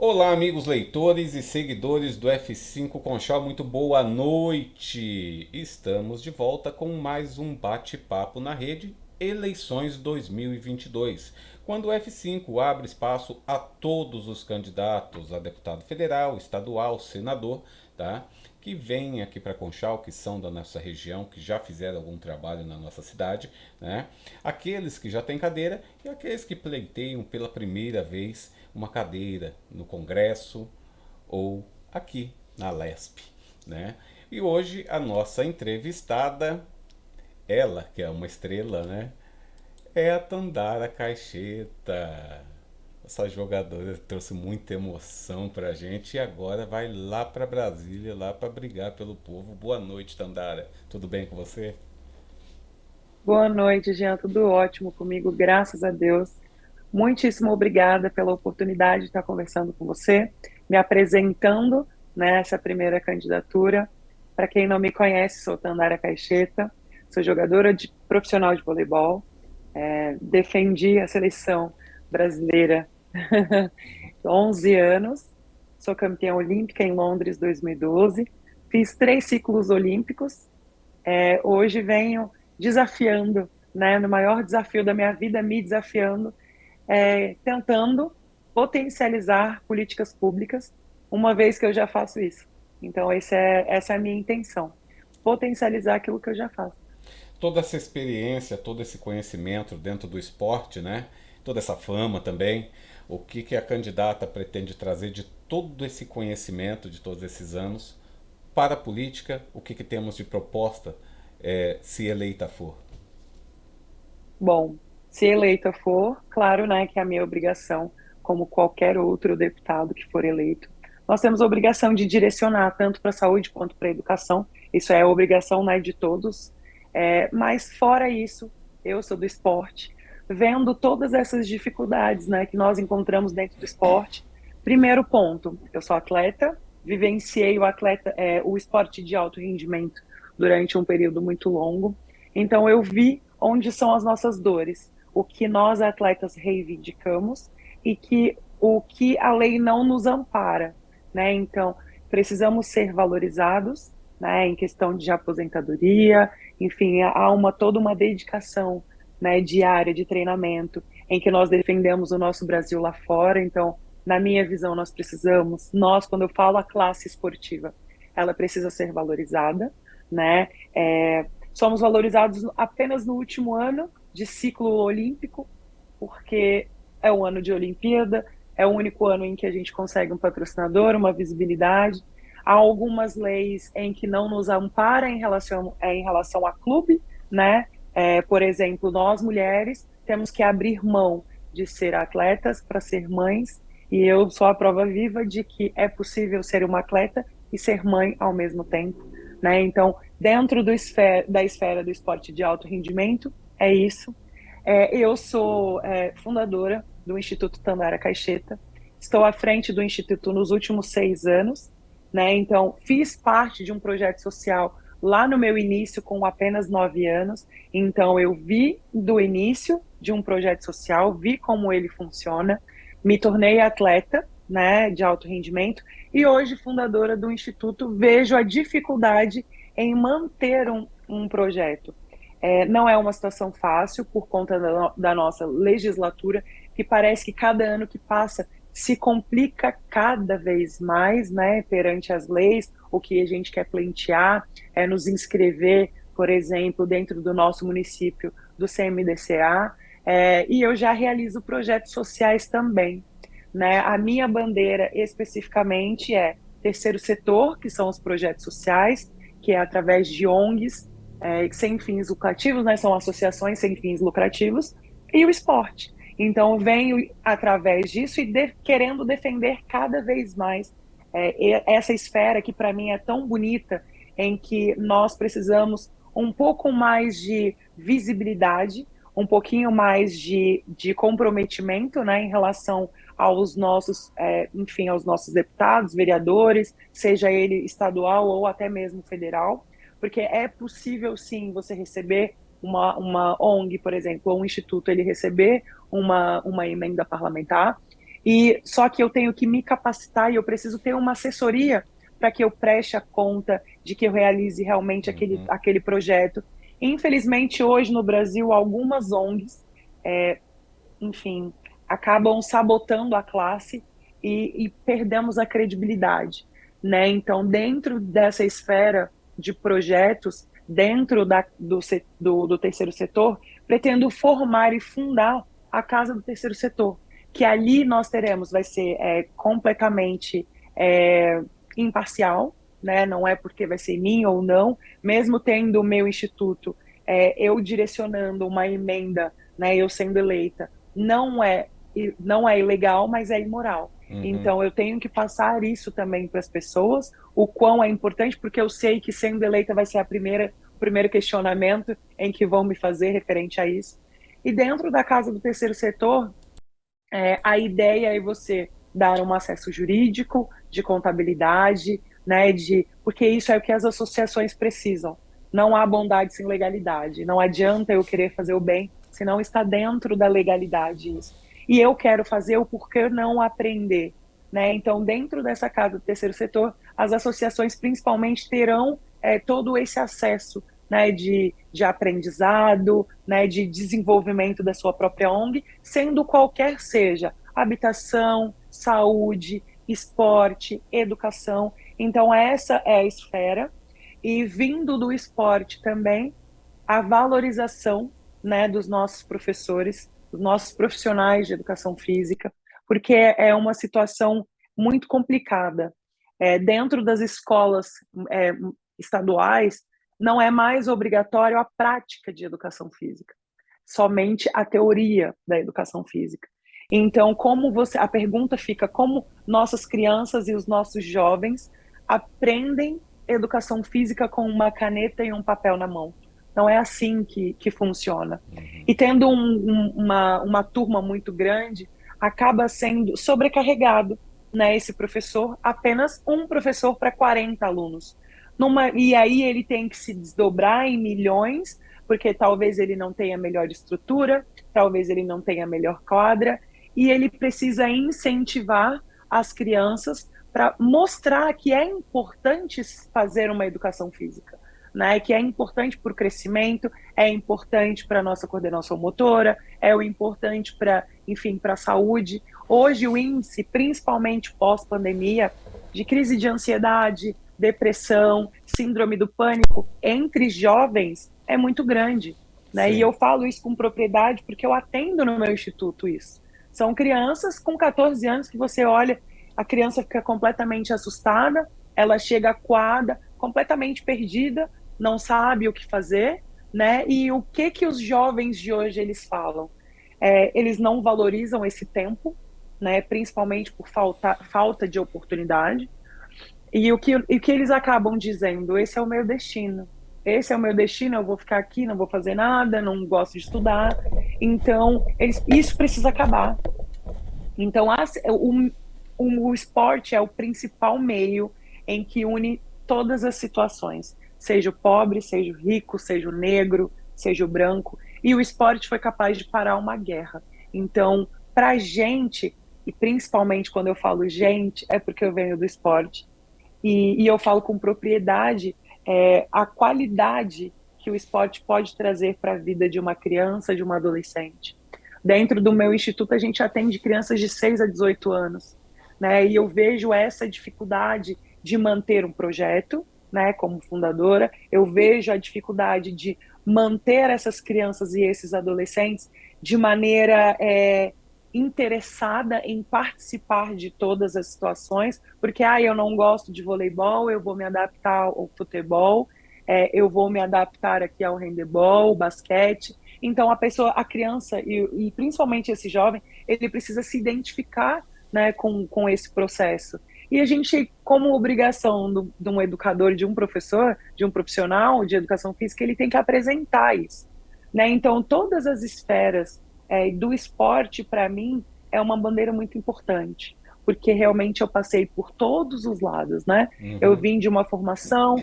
Olá, amigos leitores e seguidores do F5 Conchal, muito boa noite! Estamos de volta com mais um bate-papo na rede Eleições 2022, quando o F5 abre espaço a todos os candidatos a deputado federal, estadual, senador, tá? Que vêm aqui para Conchal, que são da nossa região, que já fizeram algum trabalho na nossa cidade, né? Aqueles que já têm cadeira e aqueles que pleiteiam pela primeira vez uma cadeira no Congresso ou aqui na Lesp, né? E hoje a nossa entrevistada, ela que é uma estrela, né? É a Tandara Caixeta. Essa jogadora trouxe muita emoção pra gente e agora vai lá pra Brasília, lá pra brigar pelo povo. Boa noite, Tandara. Tudo bem com você? Boa noite, Jean. Tudo ótimo comigo, graças a Deus. Muitíssimo obrigada pela oportunidade de estar conversando com você, me apresentando nessa primeira candidatura. Para quem não me conhece, sou Tandara Caixeta, sou jogadora profissional de voleibol, defendi a seleção brasileira há 11 anos, sou campeã olímpica em Londres 2012, fiz 3 ciclos olímpicos. Hoje venho desafiando, né, no maior desafio da minha vida, me desafiando, tentando potencializar políticas públicas, uma vez que eu já faço isso. Então, essa é a minha intenção, potencializar aquilo que eu já faço. Toda essa experiência, todo esse conhecimento dentro do esporte, né? Toda essa fama também. O que, que a candidata pretende trazer de todo esse conhecimento de todos esses anos para a política? O que, que temos de proposta se eleita for? Bom, se eleita for, claro, né, que é a minha obrigação, como qualquer outro deputado que for eleito, nós temos a obrigação de direcionar tanto para a saúde quanto para a educação. Isso é a obrigação, né, de todos. Mas fora isso, eu sou do esporte, vendo todas essas dificuldades, né, que nós encontramos dentro do esporte. Primeiro ponto, eu sou atleta, vivenciei o esporte de alto rendimento durante um período muito longo. Então eu vi onde são as nossas dores, o que nós atletas reivindicamos e o que a lei não nos ampara, né? Então, precisamos ser valorizados, né, em questão de aposentadoria, enfim, há toda uma dedicação, né, diária de treinamento em que nós defendemos o nosso Brasil lá fora. Então, na minha visão, quando eu falo a classe esportiva, ela precisa ser valorizada, né? Somos valorizados apenas no último ano de ciclo olímpico, porque é um ano de Olimpíada, é o único ano em que a gente consegue um patrocinador, uma visibilidade. Há algumas leis em que não nos amparam em relação a clube, né? Por exemplo, nós mulheres temos que abrir mão de ser atletas para ser mães, e eu sou a prova viva de que é possível ser uma atleta e ser mãe ao mesmo tempo, né? Então, dentro da esfera do esporte de alto rendimento, é isso. Eu sou fundadora do Instituto Tandara Caixeta, estou à frente do Instituto nos últimos 6 anos, né? Então, fiz parte de um projeto social lá no meu início, com apenas 9 anos. Então, eu vi do início de um projeto social, vi como ele funciona, me tornei atleta, né, de alto rendimento, e hoje, fundadora do Instituto, vejo a dificuldade em manter um projeto. Não é uma situação fácil por conta da nossa legislatura, que parece que cada ano que passa se complica cada vez mais, né, perante as leis. O que a gente quer pleitear é nos inscrever, por exemplo, dentro do nosso município do CMDCA, e eu já realizo projetos sociais também, né? A minha bandeira especificamente é terceiro setor, que são os projetos sociais, que é através de ONGs, sem fins lucrativos, né? São associações sem fins lucrativos, e o esporte. Então, venho através disso e querendo defender cada vez mais essa esfera que para mim é tão bonita, em que nós precisamos um pouco mais de visibilidade, um pouquinho mais de comprometimento, né, em relação aos nossos, enfim, aos nossos deputados, vereadores, seja ele estadual ou até mesmo federal, porque é possível sim você receber uma ONG, por exemplo, ou um instituto, ele receber uma emenda parlamentar, E só que eu tenho que me capacitar e eu preciso ter uma assessoria para que eu preste a conta de que eu realize realmente Uhum. aquele projeto. Infelizmente, hoje no Brasil, algumas ONGs, é, enfim, acabam sabotando a classe e perdemos a credibilidade, né? Então, dentro dessa esfera de projetos, dentro do terceiro setor, pretendo formar e fundar a Casa do Terceiro Setor, que ali nós teremos, vai ser completamente é, imparcial, né? Não é porque vai ser mim ou não, mesmo tendo o meu instituto, eu direcionando uma emenda, né? Eu sendo eleita, não é não é ilegal, mas é imoral. Uhum. Então eu tenho que passar isso também para as pessoas, o quão é importante, porque eu sei que sendo eleita vai ser o primeiro questionamento em que vão me fazer referente a isso. E dentro da Casa do Terceiro Setor, a ideia é você dar um acesso jurídico, de contabilidade, né, porque isso é o que as associações precisam. Não há bondade sem legalidade. Não adianta eu querer fazer o bem se não está dentro da legalidade isso. E eu quero fazer o porquê não aprender, né? Então, dentro dessa casa do terceiro setor, as associações principalmente terão todo esse acesso, né, de aprendizado, né, de desenvolvimento da sua própria ONG, sendo qualquer seja habitação, saúde, esporte, educação. Então, essa é a esfera. E vindo do esporte também, a valorização, né, dos nossos professores, dos nossos profissionais de educação física, porque é uma situação muito complicada. Dentro das escolas é, estaduais, não é mais obrigatório a prática de educação física, somente a teoria da educação física. Então, a pergunta fica como nossas crianças e os nossos jovens aprendem educação física com uma caneta e um papel na mão. Não é assim que funciona. Uhum. E tendo uma turma muito grande, acaba sendo sobrecarregado, né, esse professor, apenas um professor para 40 alunos. E aí ele tem que se desdobrar em milhões, porque talvez ele não tenha a melhor estrutura, talvez ele não tenha a melhor quadra, e ele precisa incentivar as crianças para mostrar que é importante fazer uma educação física, né? Que é importante para o crescimento, é importante para a nossa coordenação motora, é o importante para, enfim, para a saúde. Hoje o índice, principalmente pós-pandemia, de crise de ansiedade, depressão, síndrome do pânico entre jovens é muito grande, né? E Sim. eu falo isso com propriedade porque eu atendo no meu instituto isso. São crianças com 14 anos que você olha, a criança fica completamente assustada, ela chega acuada, completamente perdida, não sabe o que fazer, né? E o que os jovens de hoje eles falam? Eles não valorizam esse tempo, né? Principalmente por falta de oportunidade. E o que eles acabam dizendo? Esse é o meu destino. Esse é o meu destino, eu vou ficar aqui, não vou fazer nada, não gosto de estudar. Então, isso precisa acabar. Então, o esporte é o principal meio em que une todas as situações, seja o pobre, seja o rico, seja o negro, seja o branco. E o esporte foi capaz de parar uma guerra. Então, para a gente, e principalmente quando eu falo gente, é porque eu venho do esporte, e eu falo com propriedade, a qualidade que o esporte pode trazer para a vida de uma criança, de uma adolescente. Dentro do meu instituto, a gente atende crianças de 6 a 18 anos, né? E eu vejo essa dificuldade de manter um projeto, né, como fundadora, eu vejo a dificuldade de manter essas crianças e esses adolescentes de maneira interessada em participar de todas as situações, porque eu não gosto de voleibol, eu vou me adaptar ao futebol, eu vou me adaptar aqui ao handebol, basquete. Então a criança e principalmente esse jovem, ele precisa se identificar, né, com esse processo. E a gente, como obrigação de um educador, de um professor, de um profissional de educação física, ele tem que apresentar isso, né? Então todas as esferas do esporte, para mim, é uma bandeira muito importante, porque realmente eu passei por todos os lados, né? Eu Uhum. vim de uma formação,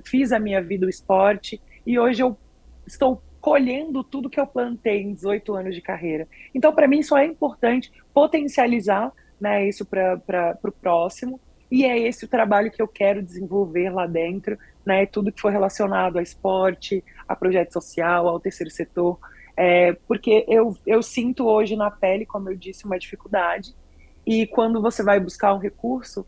fiz a minha vida o esporte, e hoje eu estou colhendo tudo que eu plantei em 18 anos de carreira. Então, para mim, só é importante potencializar, né, isso para o próximo, e é esse o trabalho que eu quero desenvolver lá dentro, né, tudo que for relacionado a esporte, a projeto social, ao terceiro setor, porque eu sinto hoje na pele, como eu disse, uma dificuldade, e quando você vai buscar um recurso,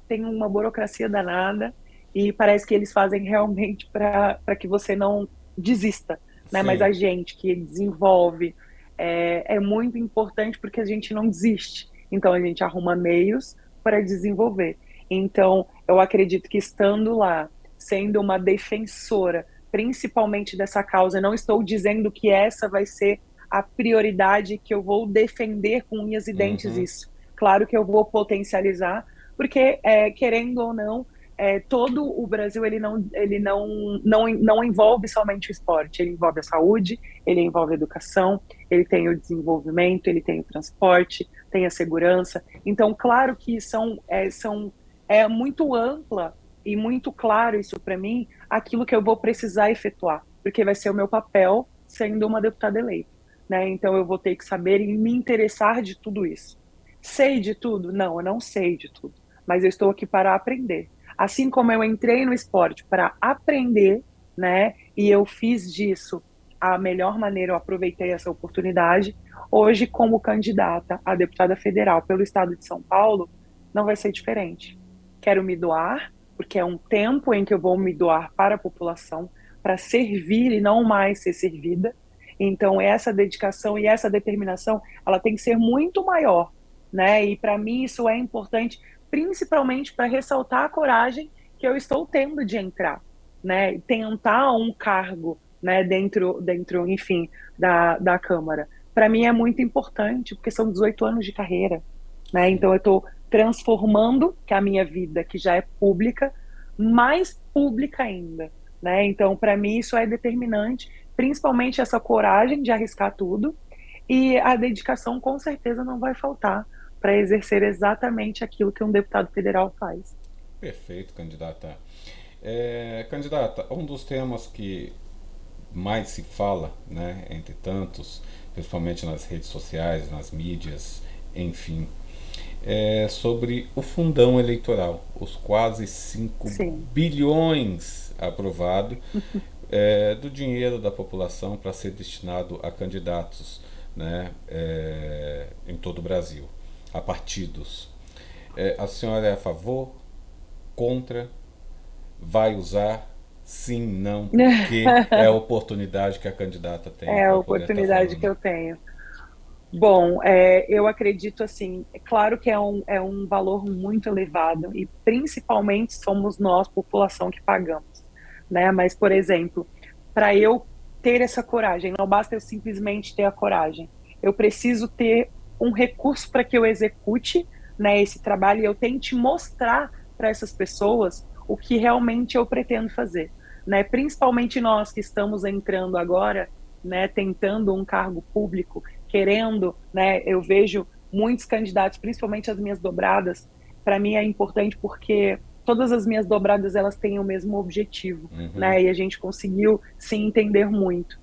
tem uma burocracia danada, e parece que eles fazem realmente para que você não desista, né? Mas Sim. a gente que desenvolve é muito importante porque a gente não desiste. Então a gente arruma meios para desenvolver. Então eu acredito que estando lá, sendo uma defensora, principalmente dessa causa, não estou dizendo que essa vai ser a prioridade que eu vou defender com unhas e dentes Uhum. isso. Claro que eu vou potencializar, porque querendo ou não, todo o Brasil ele não envolve somente o esporte, ele envolve a saúde, ele envolve a educação, ele tem o desenvolvimento, ele tem o transporte, tem a segurança. Então, claro que é muito ampla e muito claro isso para mim, aquilo que eu vou precisar efetuar, porque vai ser o meu papel sendo uma deputada eleita. Né? Então, eu vou ter que saber e me interessar de tudo isso. Sei de tudo? Não, eu não sei de tudo, mas eu estou aqui para aprender. Assim como eu entrei no esporte para aprender, né? E eu fiz disso a melhor maneira, eu aproveitei essa oportunidade. Hoje, como candidata a deputada federal pelo estado de São Paulo, não vai ser diferente. Quero me doar, porque é um tempo em que eu vou me doar para a população, para servir e não mais ser servida. Então, essa dedicação e essa determinação, ela tem que ser muito maior, né? E para mim isso é importante, principalmente para ressaltar a coragem que eu estou tendo de entrar, né? Tentar um cargo, né? Dentro, enfim, da Câmara. Para mim é muito importante, porque são 18 anos de carreira, né? Sim. Então eu estou transformando que a minha vida, que já é pública, mais pública ainda, né? Então, para mim isso é determinante, principalmente essa coragem de arriscar tudo e a dedicação com certeza não vai faltar para exercer exatamente aquilo que um deputado federal faz. Perfeito, candidata. Candidata, um dos temas que mais se fala, né, entre tantos, principalmente nas redes sociais, nas mídias, enfim, é sobre o fundão eleitoral, os quase 5 Sim, bilhões aprovado do dinheiro da população para ser destinado a candidatos, né, em todo o Brasil, a partidos. A senhora é a favor, contra, vai usar? Sim, não, porque é a oportunidade que a candidata tem é a para poder estar oportunidade que falando. eu tenho. Bom, eu acredito assim, é claro que é um valor muito elevado e principalmente somos nós, população, que pagamos, né? Mas, por exemplo, para eu ter essa coragem, não basta eu simplesmente ter a coragem, eu preciso ter um recurso para que eu execute, né, esse trabalho e eu tente mostrar para essas pessoas o que realmente eu pretendo fazer, né? Principalmente nós que estamos entrando agora, né, tentando um cargo público querendo, né? Eu vejo muitos candidatos, principalmente as minhas dobradas. Para mim é importante porque todas as minhas dobradas elas têm o mesmo objetivo, Uhum. né? E a gente conseguiu se entender muito.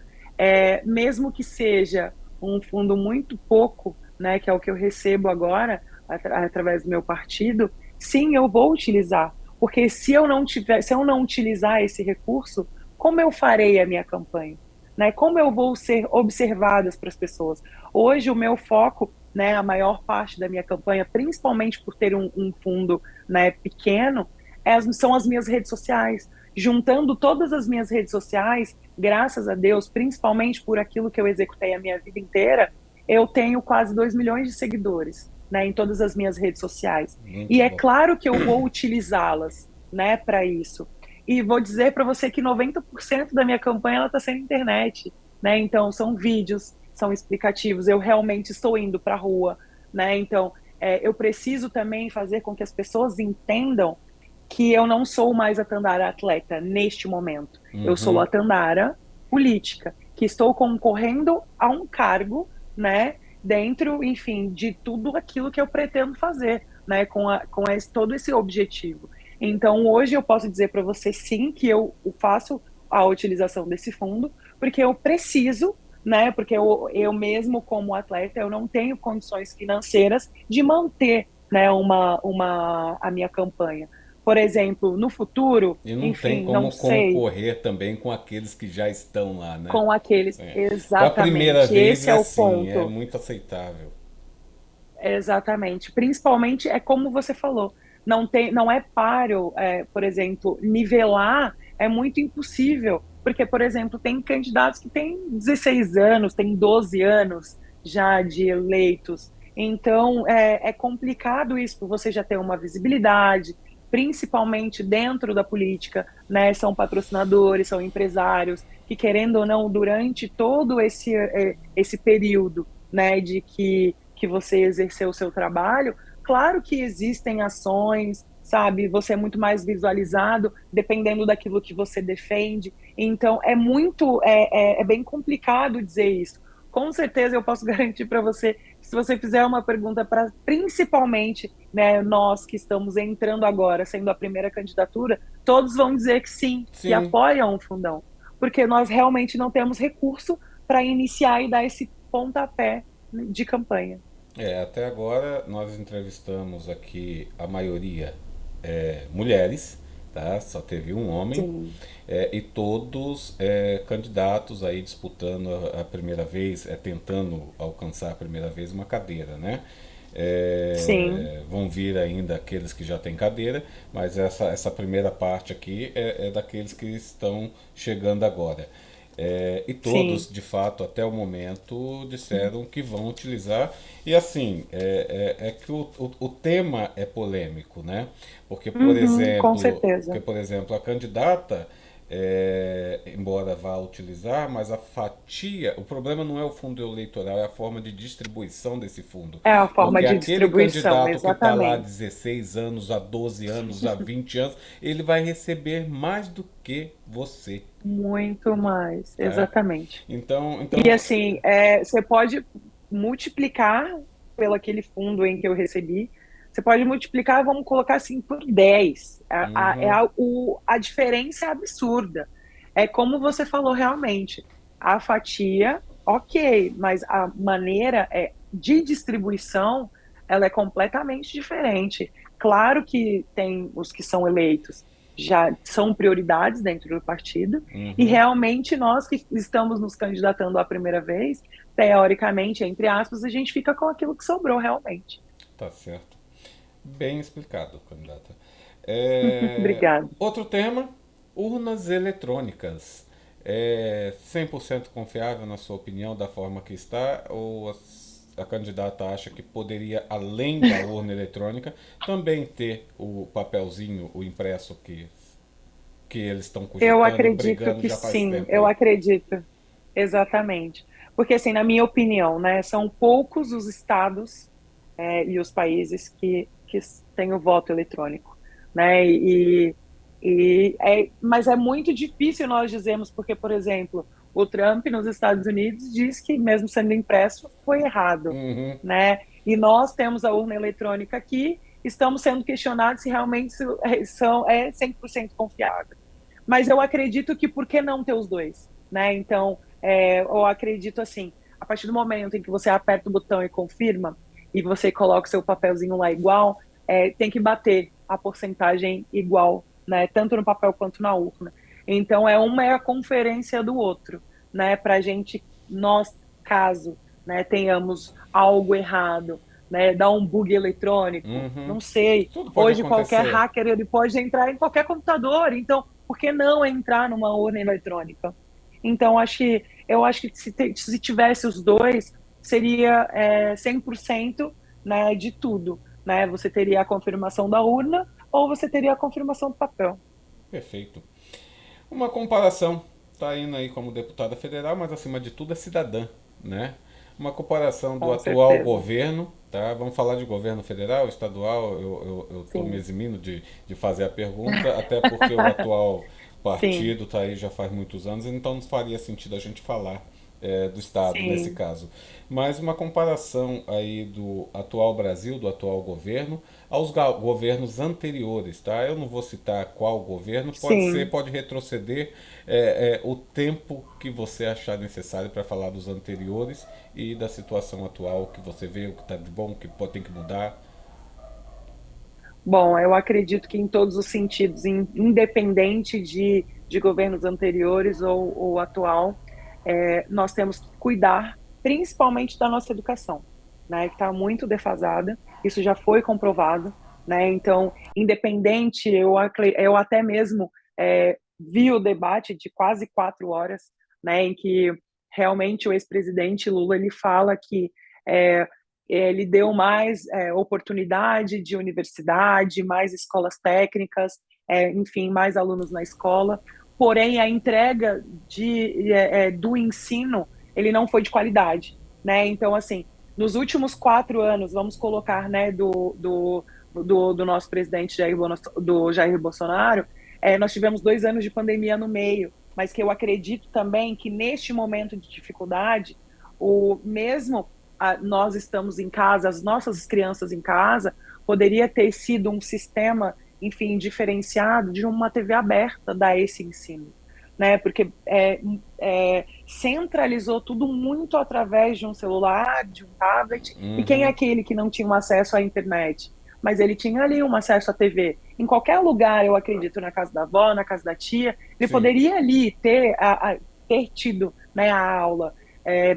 Mesmo que seja um fundo muito pouco, né? Que é o que eu recebo agora através do meu partido. Sim, eu vou utilizar, porque se eu não utilizar esse recurso, como eu farei a minha campanha? Né? Como eu vou ser observadas para as pessoas? Hoje o meu foco, né, a maior parte da minha campanha, principalmente por ter um fundo, né, pequeno, são as minhas redes sociais. Juntando todas as minhas redes sociais, graças a Deus, principalmente por aquilo que eu executei a minha vida inteira, eu tenho quase 2 milhões de seguidores, né, em todas as minhas redes sociais. E Muito é bom. claro que eu vou utilizá-las, né, para isso. E vou dizer para você que 90% da minha campanha está sendo internet, né? Então são vídeos, são explicativos. Eu realmente estou indo para a rua, né? Então eu preciso também fazer com que as pessoas entendam que eu não sou mais a Tandara atleta neste momento. Eu sou Uhum. a Tandara política, que estou concorrendo a um cargo, né? Dentro, enfim, de tudo aquilo que eu pretendo fazer, né? Com todo esse objetivo. Então, hoje eu posso dizer para você sim que eu faço a utilização desse fundo, porque eu preciso, né? Porque eu mesmo como atleta, eu não tenho condições financeiras de manter, né, a minha campanha. Por exemplo, no futuro, E não tem enfim, não como sei, concorrer também com aqueles que já estão lá, né? com aqueles. É. Para a primeira Exatamente, vez esse é é o assim, é ponto. muito aceitável. Exatamente. Principalmente é como você falou, não tem, não é páreo, por exemplo, nivelar é muito impossível, porque, por exemplo, tem candidatos que têm 16 anos, têm 12 anos já de eleitos. Então, é complicado isso, por você já ter uma visibilidade, principalmente dentro da política, né? São patrocinadores, são empresários, que querendo ou não, durante todo esse período, né, de que você exerceu o seu trabalho, claro que existem ações, sabe? Você é muito mais visualizado dependendo daquilo que você defende. Então, é bem complicado dizer isso. Com certeza eu posso garantir para você, se você fizer uma pergunta para principalmente, né, nós que estamos entrando agora, sendo a primeira candidatura, todos vão dizer que sim, que Sim, apoiam o fundão, porque nós realmente não temos recurso para iniciar e dar esse pontapé de campanha. até agora nós entrevistamos aqui a maioria mulheres, tá? Só teve um homem, Sim, e todos candidatos aí disputando a primeira vez, tentando alcançar a primeira vez uma cadeira, né? sim, Vão vir ainda aqueles que já têm cadeira, mas essa primeira parte aqui é daqueles que estão chegando agora. E sim. todos, de fato, até o momento, disseram que vão utilizar. E assim, que o tema é polêmico, né? Uhum, com certeza. Porque, por exemplo, a candidata, embora vá utilizar, mas a fatia, o problema não é o fundo eleitoral, é a forma de distribuição desse fundo. É a forma Porque de aquele distribuição, candidato que está lá há exatamente. 16 anos, há 12 anos, há 20 anos, ele vai receber mais do que você, Muito mais, tá? exatamente. Então, E então assim, você pode multiplicar pelo aquele fundo em que eu recebi, você pode multiplicar, vamos colocar assim, por 10. uhum, A diferença é absurda. É como você falou realmente, a fatia, ok, mas a maneira de distribuição, ela é completamente diferente. Claro que tem os que são eleitos, já são prioridades dentro do partido, e uhum, realmente nós que estamos nos candidatando a primeira vez, teoricamente, entre aspas, a gente fica com aquilo que sobrou realmente. tá certo. Bem explicado, candidata. Obrigada. Outro tema, urnas eletrônicas. 100% confiável, na sua opinião, da forma que está? Ou a candidata acha que poderia, além da urna eletrônica, também ter o papelzinho, o impresso que eles estão Eu cogitando, acredito brigando que já faz sim, tempo eu aí? acredito. Exatamente. Porque, assim, na minha opinião, né, são poucos os estados e os países que têm o voto eletrônico, né? Mas é muito difícil nós dizermos, porque, por exemplo, o Trump nos Estados Unidos diz que, mesmo sendo impresso, foi errado, Uhum, né? E nós temos a urna eletrônica aqui, estamos sendo questionados se realmente é 100% confiável. Mas eu acredito que por que não ter os dois, né? Então, eu acredito assim, a partir do momento em que você aperta o botão e confirma, e você coloca o seu papelzinho lá igual, tem que bater a porcentagem igual, né? Tanto no papel quanto na urna. Então, uma é a conferência do outro, né? Para a gente, nós, caso, né, tenhamos algo errado, né, dar um bug eletrônico, uhum. não sei. Tudo pode Hoje qualquer acontecer. hacker ele pode entrar em qualquer computador, então por que não entrar numa urna eletrônica? Então eu acho que se tivesse os dois seria 100%, né, de tudo, né? Você teria a confirmação da urna ou você teria a confirmação do papel. Perfeito. Uma comparação, está indo aí como deputada federal, mas acima de tudo é cidadã, né? Uma comparação do Com atual certeza. governo, tá? Vamos falar de governo federal, estadual, eu estou me Sim. eximindo de fazer a pergunta, até porque o atual Sim. partido está aí já faz muitos anos, então não faria sentido a gente falar do Estado, nesse Sim, caso. Mas uma comparação aí do atual Brasil, do atual governo, aos governos anteriores, tá? Eu não vou citar qual governo, pode ser, sim. pode retroceder o tempo que você achar necessário para falar dos anteriores e da situação atual, que você vê, o que está de bom, o que tem que mudar. Bom, eu acredito que em todos os sentidos, independente de governos anteriores ou atual, nós temos que cuidar principalmente da nossa educação, né, que está muito defasada, isso já foi comprovado, né, então, independente, eu até mesmo vi o debate de quase 4 horas, né, em que realmente o ex-presidente Lula, ele fala que é, ele deu mais oportunidade de universidade, mais escolas técnicas, enfim, mais alunos na escola. Porém, a entrega do ensino ele não foi de qualidade, né? Então, assim, nos últimos 4 anos, vamos colocar, né, do nosso presidente do Jair Bolsonaro, nós tivemos 2 anos de pandemia no meio, mas que eu acredito também que neste momento de dificuldade, o mesmo nós estamos em casa, as nossas crianças em casa, poderia ter sido um sistema, enfim, diferenciado de uma TV aberta dar esse ensino, né? Porque centralizou tudo muito através de um celular, de um tablet, e quem é Uhum, aquele que não tinha um acesso à internet? Mas ele tinha ali um acesso à TV. Em qualquer lugar, eu acredito, na casa da avó, na casa da tia, ele sim. poderia ali ter tido, né, a aula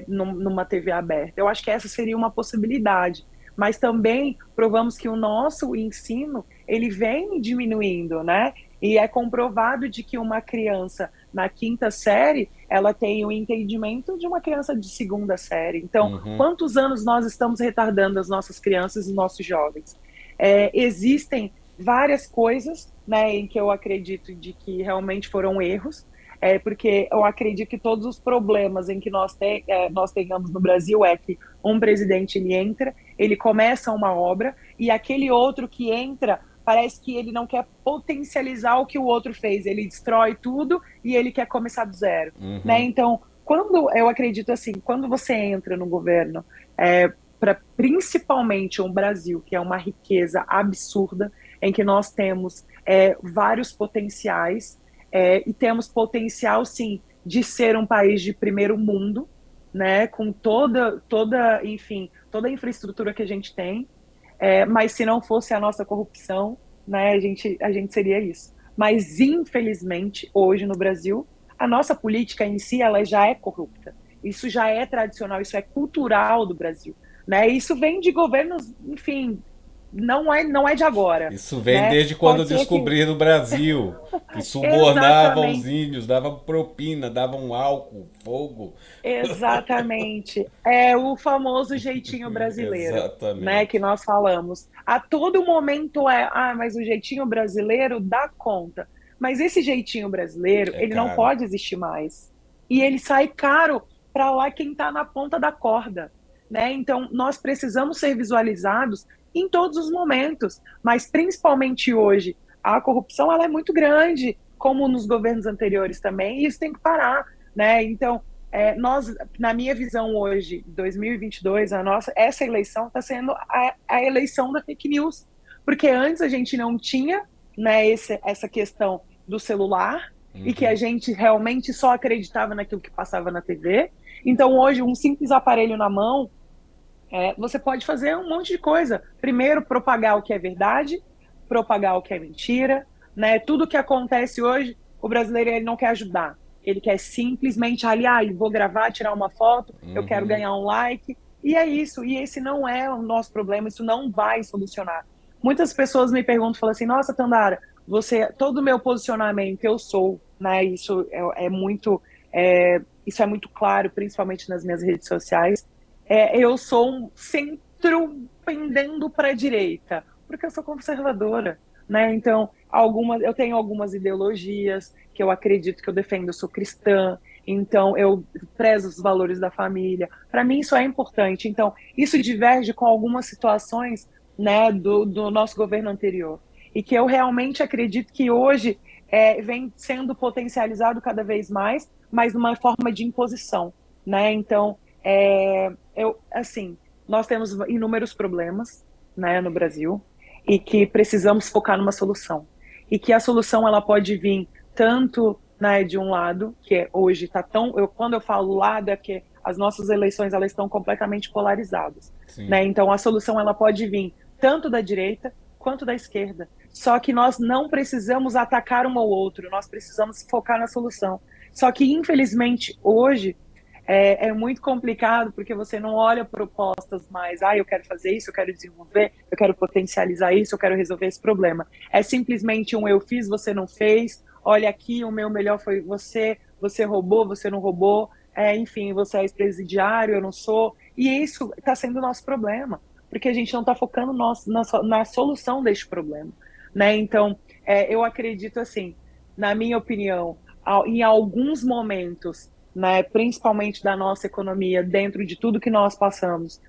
numa TV aberta. Eu acho que essa seria uma possibilidade. Mas também provamos que o nosso ensino ele vem diminuindo, né? E é comprovado de que uma criança na quinta série ela tem o entendimento de uma criança de segunda série. Então, Uhum, quantos anos nós estamos retardando as nossas crianças e nossos jovens? Existem várias coisas, né, em que eu acredito de que realmente foram erros, porque eu acredito que todos os problemas em que nós tenhamos no Brasil é que um presidente ele entra, ele começa uma obra e aquele outro que entra parece que ele não quer potencializar o que o outro fez, ele destrói tudo e ele quer começar do zero, né? uhum. Então, quando eu acredito assim, quando você entra no governo, para principalmente um Brasil que é uma riqueza absurda, em que nós temos vários potenciais e temos potencial, sim, de ser um país de primeiro mundo, né, com enfim, toda a infraestrutura que a gente tem, mas se não fosse a nossa corrupção, né, a gente seria isso. Mas, infelizmente, hoje no Brasil, a nossa política em si, ela já é corrupta. Isso já é tradicional, isso é cultural do Brasil, né? Isso vem de governos, enfim, não é de agora, Isso vem né? desde quando Pode ser que descobriram o Brasil, que subornavam os exatamente. índios, davam propina, davam álcool, fogo. Exatamente. É o famoso jeitinho brasileiro, né, que Exatamente. nós falamos. A todo momento mas o jeitinho brasileiro dá conta. Mas esse jeitinho brasileiro, É ele não caro. pode existir mais. E ele sai caro para lá quem está na ponta da corda, né? Então, nós precisamos ser visualizados em todos os momentos, mas principalmente hoje. A corrupção ela é muito grande, como nos governos anteriores também, e isso tem que parar, né? Então, nós, na minha visão hoje, 2022, essa eleição está sendo a eleição da fake news, porque antes a gente não tinha, né, essa questão do celular e que a Uhum. gente realmente só acreditava naquilo que passava na TV. Então hoje um simples aparelho na mão, você pode fazer um monte de coisa. Primeiro propagar o que é verdade, propagar o que é mentira, né? Tudo que acontece hoje, o brasileiro ele não quer ajudar. Ele quer simplesmente ali, vou gravar, tirar uma foto, eu quero Uhum. ganhar um like. E é isso. E esse não é o nosso problema, isso não vai solucionar. Muitas pessoas me perguntam, falam assim, nossa, Tandara, todo o meu posicionamento, eu sou, né? Isso é muito claro, principalmente nas minhas redes sociais. Eu sou um centro pendendo para a direita, porque eu sou conservadora, né? Então, eu tenho algumas ideologias que eu acredito que eu defendo, eu sou cristã, então eu prezo os valores da família. Para mim isso é importante. Então, isso diverge com algumas situações, né, do nosso governo anterior. E que eu realmente acredito que hoje vem sendo potencializado cada vez mais, mas numa forma de imposição, né? Então, assim, nós temos inúmeros problemas, né, no Brasil e que precisamos focar numa solução. E que a solução ela pode vir tanto, né, de um lado, que hoje está tão, quando eu falo lado é que as nossas eleições elas estão completamente polarizadas, Sim. né? Então a solução ela pode vir tanto da direita quanto da esquerda. Só que nós não precisamos atacar um ao outro, nós precisamos focar na solução. Só que infelizmente hoje é muito complicado porque você não olha propostas mais, eu quero fazer isso, eu quero desenvolver, eu quero potencializar isso, eu quero resolver esse problema. É simplesmente um eu fiz, você não fez, olha aqui, o meu melhor foi você, você roubou, você não roubou, enfim, você é ex-presidiário, eu não sou. E isso está sendo o nosso problema, porque a gente não está focando na solução deste problema. Né? Então, eu acredito assim, na minha opinião, em alguns momentos, né, principalmente da nossa economia, dentro de tudo que nós passamos,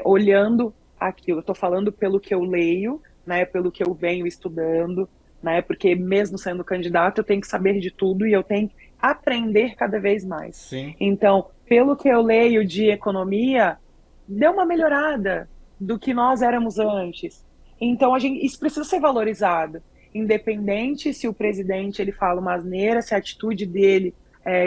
olhando aquilo. Eu estou falando pelo que eu leio, né, pelo que eu venho estudando, né, porque mesmo sendo candidato, eu tenho que saber de tudo e eu tenho que aprender cada vez mais. Sim. Então, pelo que eu leio de economia, deu uma melhorada do que nós éramos antes. Então, isso precisa ser valorizado, independente se o presidente ele fala uma asneira, se a atitude dele,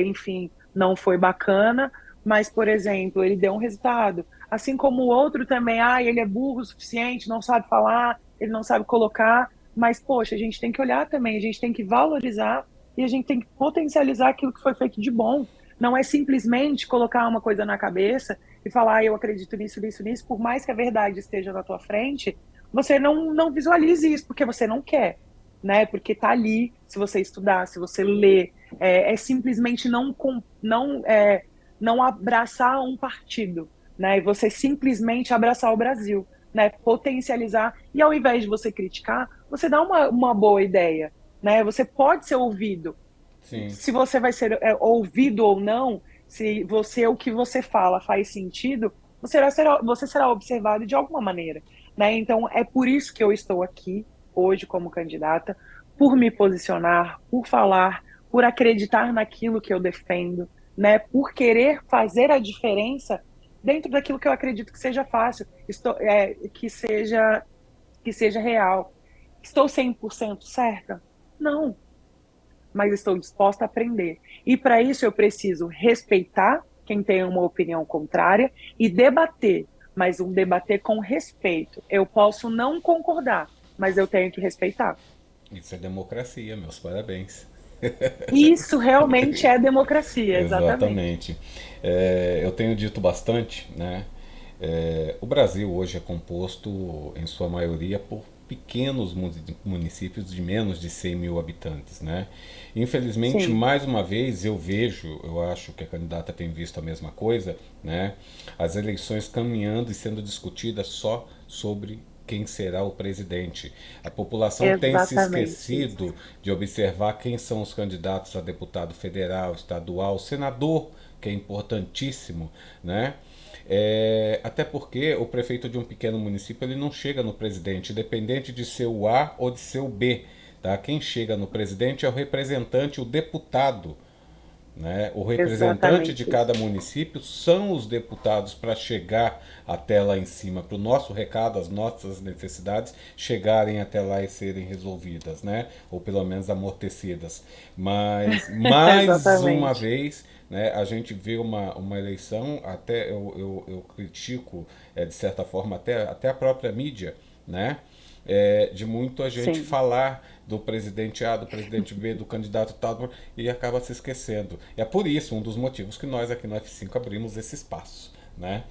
enfim, não foi bacana, mas, por exemplo, ele deu um resultado. Assim como o outro também, ele é burro o suficiente, não sabe falar, ele não sabe colocar, mas, poxa, a gente tem que olhar também, a gente tem que valorizar e a gente tem que potencializar aquilo que foi feito de bom. Não é simplesmente colocar uma coisa na cabeça e falar, eu acredito nisso, nisso, nisso, por mais que a verdade esteja na tua frente, você não visualize isso, porque você não quer, né? Porque tá ali, se você estudar, se você ler, simplesmente não abraçar um partido, né? E você simplesmente abraçar o Brasil, né? Potencializar, e ao invés de você criticar, você dá uma boa ideia, né? Você pode ser ouvido. Sim. Se você vai ser ouvido ou não, se o que você fala faz sentido, você será observado de alguma maneira, né? Então é por isso que eu estou aqui hoje como candidata, por me posicionar, por falar, por acreditar naquilo que eu defendo, né? Por querer fazer a diferença dentro daquilo que eu acredito que seja fácil, que seja real. Estou 100% certa? Não, mas estou disposta a aprender. E para isso eu preciso respeitar quem tem uma opinião contrária e debater, mas um debater com respeito. Eu posso não concordar, mas eu tenho que respeitar. Isso é democracia, meus parabéns. Isso realmente é democracia, exatamente. Exatamente. Eu tenho dito bastante, né? O Brasil hoje é composto, em sua maioria, por pequenos municípios de menos de 100 mil habitantes, né? Infelizmente, Sim, mais uma vez, eu acho que a candidata tem visto a mesma coisa, né? As eleições caminhando e sendo discutidas só sobre quem será o presidente. A população tem se exatamente isso. esquecido de observar quem são os candidatos a deputado federal, estadual, senador, que é importantíssimo, né? Até porque o prefeito de um pequeno município ele não chega no presidente, independente de ser o A ou de ser o B. Tá? Quem chega no presidente é o representante, o deputado. Né? O representante de Exatamente cada isso. município são os deputados para chegar até lá em cima, para o nosso recado, as nossas necessidades chegarem até lá e serem resolvidas, né? Ou pelo menos amortecidas. Mas, mais uma Exatamente. vez, né, a gente vê uma eleição, até eu critico, de certa forma, até a própria mídia, né? De muito a gente Sim. falar do presidente A, do presidente B, do candidato tal, e acaba se esquecendo. É por isso, um dos motivos que nós aqui no F5 abrimos esse espaço, né?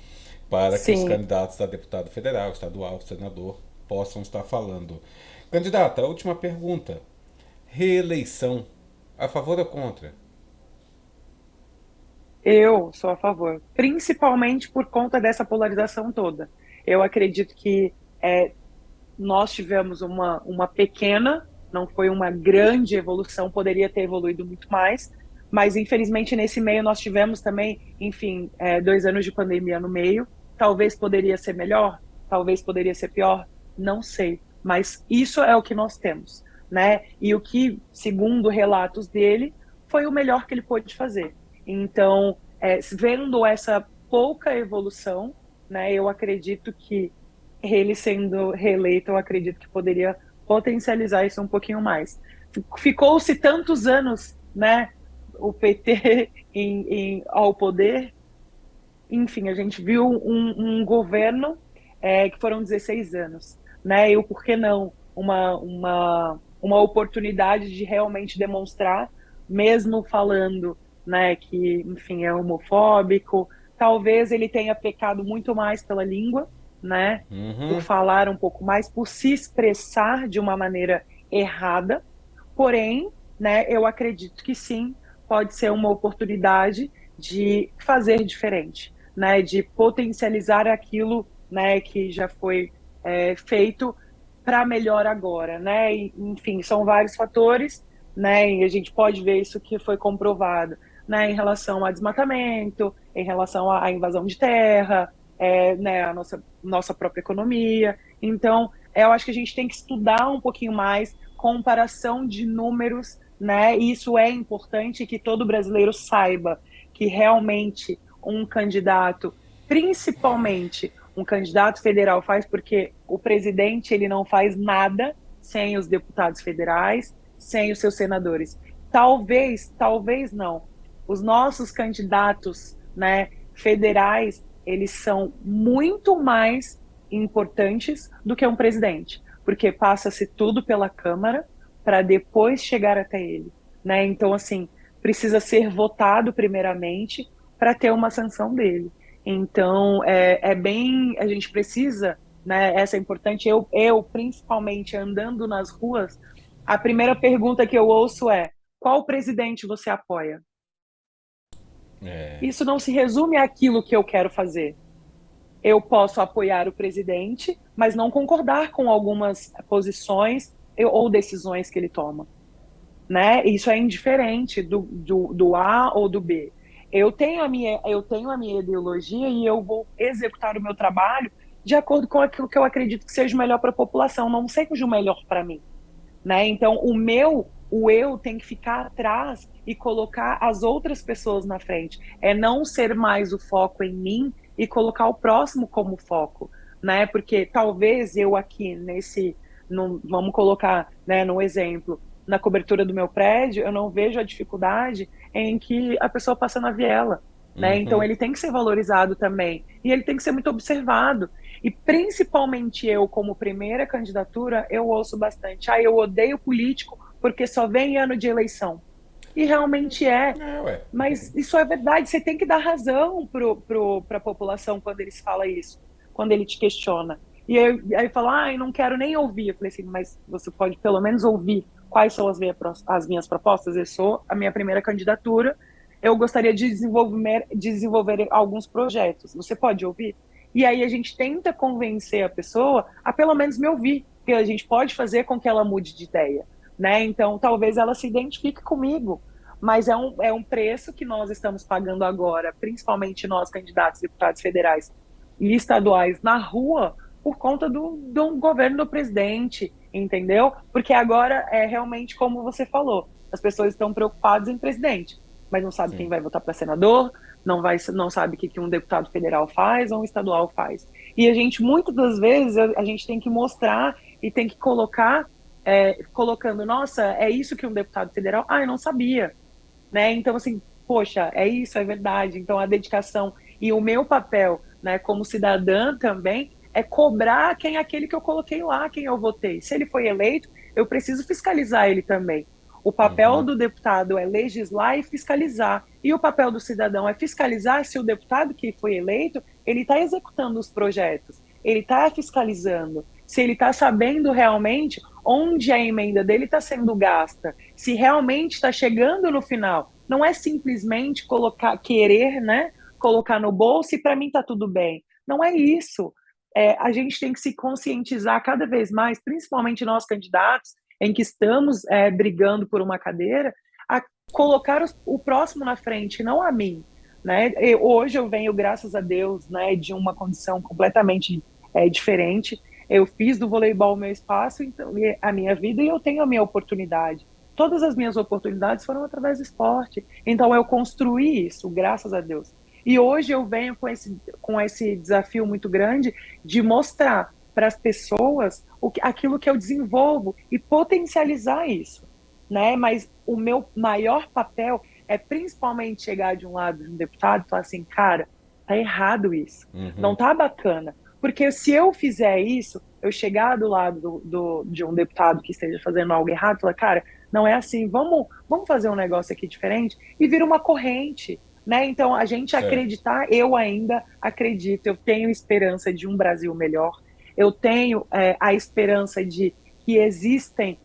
Para que os Sim. candidatos a deputado federal, estadual, senador possam estar falando. Candidata, a última pergunta. Reeleição. A favor ou contra? Eu sou a favor, principalmente por conta dessa polarização toda. Eu acredito que nós tivemos uma pequena, não foi uma grande evolução, poderia ter evoluído muito mais, mas infelizmente nesse meio nós tivemos também, enfim, 2 anos de pandemia no meio. Talvez poderia ser melhor, talvez poderia ser pior, não sei, mas isso é o que nós temos, né? E o que, segundo relatos dele, foi o melhor que ele pôde fazer. Então, vendo essa pouca evolução, né, eu acredito que ele sendo reeleito, eu acredito que poderia potencializar isso um pouquinho mais. Ficou-se tantos anos, né, o PT ao poder, enfim, a gente viu um governo que foram 16 anos, né, e o porquê não? Uma oportunidade de realmente demonstrar, mesmo falando, né, que, enfim, é homofóbico, talvez ele tenha pecado muito mais pela língua, né, por Uhum. falar um pouco mais, por se expressar de uma maneira errada, porém, né, eu acredito que sim, pode ser uma oportunidade de fazer diferente, né, de potencializar aquilo, né, que já foi feito para melhor agora, né? E, enfim, são vários fatores, né? E a gente pode ver isso que foi comprovado, né? Em relação ao desmatamento, em relação à invasão de terra, né? A nossa própria economia. Então, eu acho que a gente tem que estudar um pouquinho mais comparação de números, né? E isso é importante que todo brasileiro saiba que realmente um candidato, principalmente um candidato federal faz, porque o presidente ele não faz nada sem os deputados federais, sem os seus senadores. Talvez não. Os nossos candidatos, né, federais, eles são muito mais importantes do que um presidente, porque passa-se tudo pela Câmara para depois chegar até ele, né? Então, assim, precisa ser votado primeiramente para ter uma sanção dele. Então, bem, a gente precisa, né? Essa é importante. Eu, principalmente andando nas ruas, a primeira pergunta que eu ouço é: qual presidente você apoia? É. Isso não se resume àquilo que eu quero fazer. Eu posso apoiar o presidente, mas não concordar com algumas posições ou decisões que ele toma, né? Isso é indiferente do A ou do B. Eu tenho a minha ideologia e eu vou executar o meu trabalho de acordo com aquilo que eu acredito que seja o melhor para a população, não seja o melhor para mim, né? Então, o eu tem que ficar atrás e colocar as outras pessoas na frente. É não ser mais o foco em mim e colocar o próximo como foco, né? Porque talvez eu aqui vamos colocar, né, no exemplo, na cobertura do meu prédio, eu não vejo a dificuldade em que a pessoa passa na viela, né? Então Uhum. ele tem que ser valorizado também e ele tem que ser muito observado. E principalmente eu, como primeira candidatura, eu ouço bastante. Ah, eu odeio político porque só vem ano de eleição. E realmente é. É, ué. Mas isso é verdade. Você tem que dar razão para a população quando eles falam isso, quando ele te questiona. E aí fala, ah, eu não quero nem ouvir. Eu falei assim, mas você pode pelo menos ouvir quais são as minhas propostas. Eu sou a minha primeira candidatura. Eu gostaria de desenvolver alguns projetos. Você pode ouvir? E aí a gente tenta convencer a pessoa a pelo menos me ouvir, porque a gente pode fazer com que ela mude de ideia, né? Então, talvez ela se identifique comigo, mas é um preço que nós estamos pagando agora, principalmente nós, candidatos, deputados federais e estaduais, na rua, por conta do governo do presidente, entendeu? Porque agora é realmente como você falou, as pessoas estão preocupadas em presidente, mas não sabe quem Sim. vai votar para senador, não sabe o que um deputado federal faz ou um estadual faz. E a gente, muitas das vezes, a gente tem que mostrar e tem que colocar, colocando, nossa, é isso que um deputado federal? Ah, eu não sabia, né? Então, assim, poxa, é isso, é verdade. Então, a dedicação e o meu papel, né, como cidadã também, é cobrar quem é aquele que eu coloquei lá, quem eu votei. Se ele foi eleito, eu preciso fiscalizar ele também. O papel Uhum. do deputado é legislar e fiscalizar. E o papel do cidadão é fiscalizar se o deputado que foi eleito, ele está executando os projetos, ele está fiscalizando, se ele está sabendo realmente onde a emenda dele está sendo gasta, se realmente está chegando no final. Não é simplesmente querer, né, colocar no bolso e para mim está tudo bem. Não é isso. A gente tem que se conscientizar cada vez mais, principalmente nós candidatos, em que estamos brigando por uma cadeira, a colocar o próximo na frente, não a mim. Né? Hoje eu venho, graças a Deus, né, de uma condição completamente diferente. Eu fiz do voleibol o meu espaço, então, a minha vida, e eu tenho a minha oportunidade. todas as minhas oportunidades foram através do esporte. Então eu construí isso, graças a Deus. E hoje eu venho com esse desafio muito grande de mostrar para as pessoas aquilo que eu desenvolvo e potencializar isso, né? Mas o meu maior papel é principalmente chegar de um lado de um deputado e falar assim, cara, tá errado isso, não Uhum. tá bacana. Porque se eu fizer isso, eu chegar do lado de um deputado que esteja fazendo algo errado, falar, cara, não é assim, vamos fazer um negócio aqui diferente e vira uma corrente, né? Então, a gente Certo. acreditar, eu ainda acredito, eu tenho esperança de um Brasil melhor, eu tenho a esperança de que existem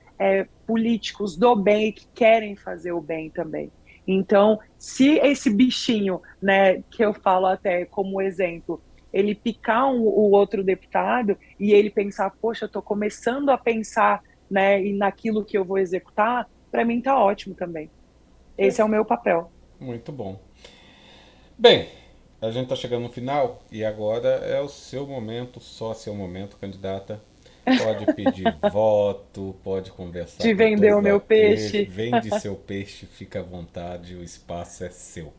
políticos do bem que querem fazer o bem também. Então, se esse bichinho, né, que eu falo até como exemplo, ele picar o outro deputado e ele pensar, poxa, eu estou começando a pensar, né, e naquilo que eu vou executar, para mim tá ótimo também. Esse é o Perfeito. meu papel. Muito bom. Bem, a gente está chegando no final e agora é o seu momento, só seu momento, candidata. Pode pedir voto, pode conversar De com vender todos o meu aqueles. peixe. Vende seu peixe, fica à vontade, o espaço é seu.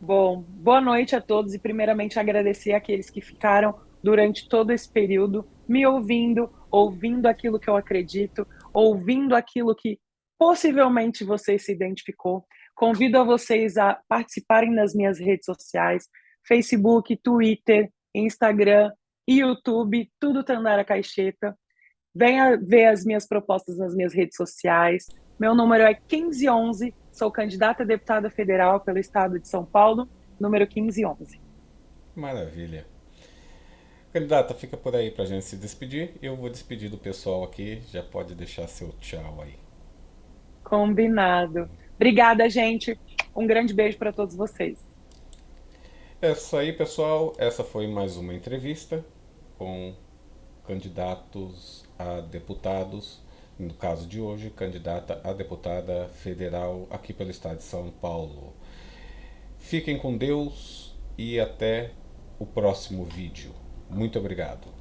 Bom, boa noite a todos e primeiramente agradecer aqueles que ficaram durante todo esse período me ouvindo, ouvindo aquilo que eu acredito, ouvindo aquilo que possivelmente você se identificou. Convido a vocês a participarem nas minhas redes sociais, Facebook, Twitter, Instagram e YouTube, tudo Tandara Caixeta. Venha ver as minhas propostas nas minhas redes sociais. Meu número é 1511, sou candidata a deputada federal pelo estado de São Paulo, número 1511. Maravilha. Candidata, fica por aí pra gente se despedir. Eu vou despedir do pessoal aqui, já pode deixar seu tchau aí. Combinado. Obrigada, gente. Um grande beijo para todos vocês. É isso aí, pessoal. Essa foi mais uma entrevista com candidatos a deputados. No caso de hoje, candidata a deputada federal aqui pelo estado de São Paulo. Fiquem com Deus e até o próximo vídeo. Muito obrigado.